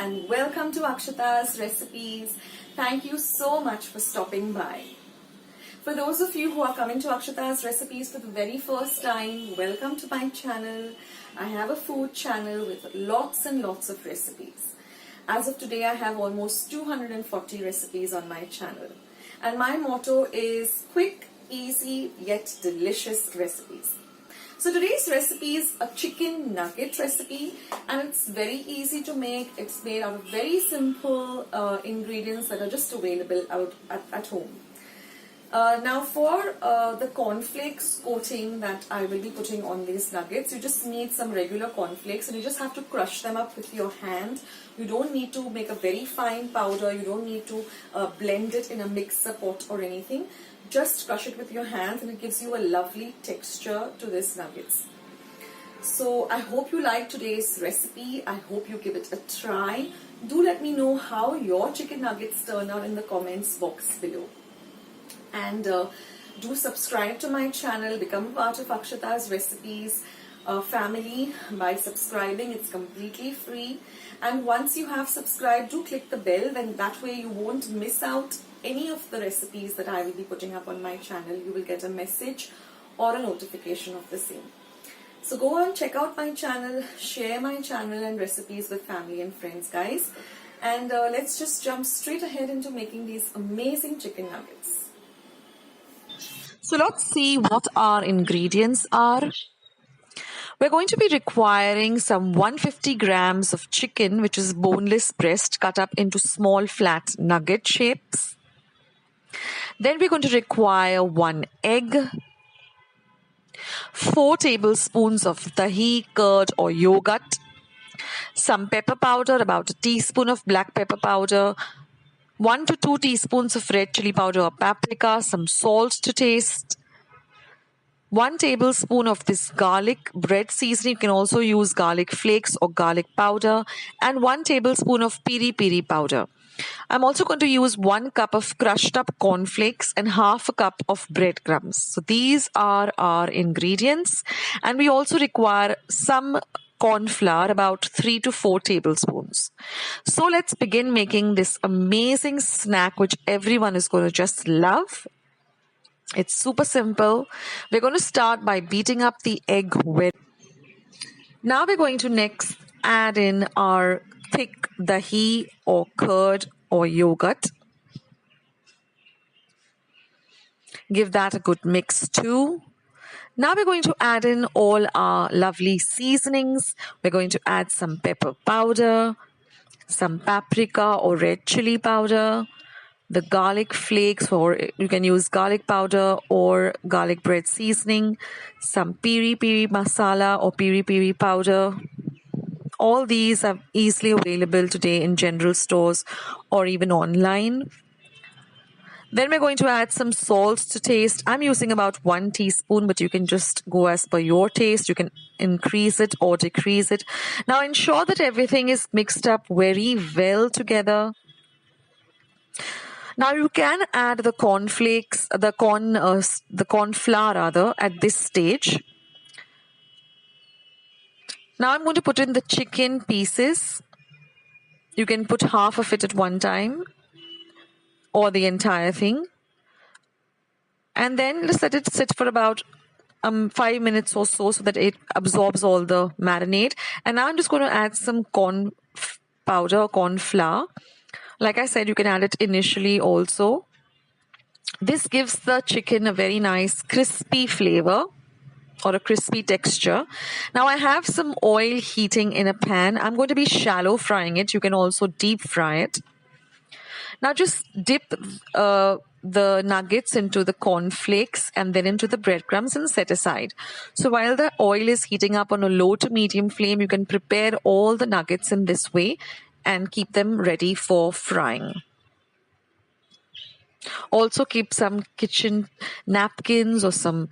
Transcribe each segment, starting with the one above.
and welcome to Akshatas recipes. Thank you so much for stopping by. For those of you who are coming to Akshatas recipes for the very first time, welcome to my channel. I have a food channel with lots and lots of recipes. As of today, I have almost 240 recipes on my channel. And my motto is quick, easy, yet delicious recipes. So today's recipe is a chicken nugget recipe, and it's very easy to make. It's made out of very simple ingredients that are just available out at home. Now for the cornflakes coating that I will be putting on these nuggets, you just need some regular cornflakes and you just have to crush them up with your hand. You don't need to make a very fine powder. You don't need to blend it in a mixer pot or anything. Just crush it with your hands and it gives you a lovely texture to these nuggets. So I hope you like today's recipe. I hope you give it a try. Do let me know how your chicken nuggets turn out in the comments box below. And do subscribe to my channel, become part of Akshatas recipes family by subscribing. It's completely free. And once you have subscribed, do click the bell, then that way you won't miss out any of the recipes that I will be putting up on my channel. You will get a message or a notification of the same. So go on, check out my channel, share my channel and recipes with family and friends, guys. And let's just jump straight ahead into making these amazing chicken nuggets. So let's see what our ingredients are. We're going to be requiring some 150 grams of chicken, which is boneless breast, cut up into small flat nugget shapes. Then we're going to require 1 egg, 4 tablespoons of dahi, curd or yogurt, some pepper powder, about a teaspoon of black pepper powder, 1 to 2 teaspoons of red chili powder or paprika, some salt to taste, 1 tablespoon of this garlic bread seasoning. You can also use garlic flakes or garlic powder, and 1 tablespoon of piri piri powder. I'm also going to use 1 cup of crushed up cornflakes and half a cup of breadcrumbs. So these are our ingredients, and we also require some corn flour, about 3 to 4 tablespoons. So let's begin making this amazing snack which everyone is going to just love. It's super simple. We're going to start by beating up the egg well. Now we're going to next add in our thick dahi or curd or yogurt. Give that a good mix too. Now we're going to add in all our lovely seasonings. We're going to add some pepper powder, some paprika or red chili powder, the garlic flakes, or you can use garlic powder or garlic bread seasoning, some piri piri masala or piri piri powder. All these are easily available today in general stores or even online. Then we're going to add some salt to taste. I'm using about 1 teaspoon, but you can just go as per your taste. You can increase it or decrease it. Now ensure that everything is mixed up very well together. Now you can add the cornflakes, the corn flour rather, at this stage. Now I'm going to put in the chicken pieces. You can put half of it at one time or the entire thing. And then just let it sit for about 5 minutes or so that it absorbs all the marinade. And now I'm just going to add some corn powder or corn flour. Like I said, you can add it initially also. This gives the chicken a very nice crispy flavor or a crispy texture. Now I have some oil heating in a pan. I'm going to be shallow frying it. You can also deep fry it. Now just dip the nuggets into the cornflakes and then into the breadcrumbs and set aside. So while the oil is heating up on a low to medium flame, you can prepare all the nuggets in this way and keep them ready for frying. Also keep some kitchen napkins or some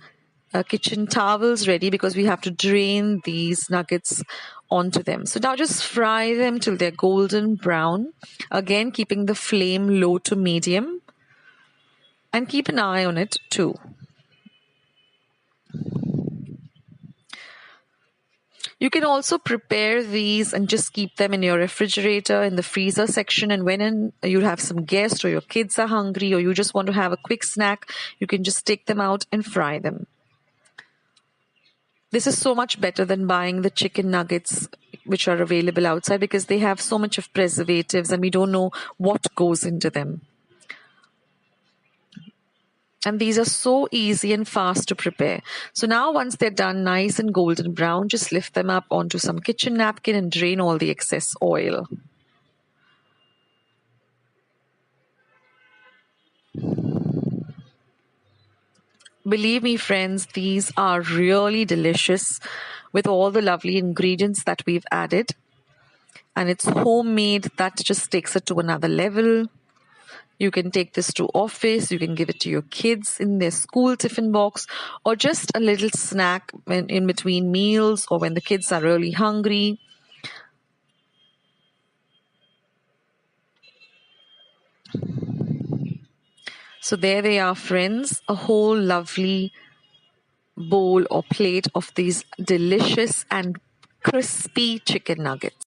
kitchen towels ready because we have to drain these nuggets onto them. So now just fry them till they're golden brown. Again, keeping the flame low to medium. And keep an eye on it too. You can also prepare these and just keep them in your refrigerator in the freezer section. And when you have some guests or your kids are hungry or you just want to have a quick snack, you can just take them out and fry them. This is so much better than buying the chicken nuggets which are available outside because they have so much of preservatives and we don't know what goes into them. And these are so easy and fast to prepare. So now once they're done nice and golden brown, just lift them up onto some kitchen napkin and drain all the excess oil. Believe me, friends, these are really delicious with all the lovely ingredients that we've added. And it's homemade. That just takes it to another level. You can take this to office, you can give it to your kids in their school tiffin box, or just a little snack in between meals or when the kids are really hungry. So there they are, friends, a whole lovely bowl or plate of these delicious and crispy chicken nuggets.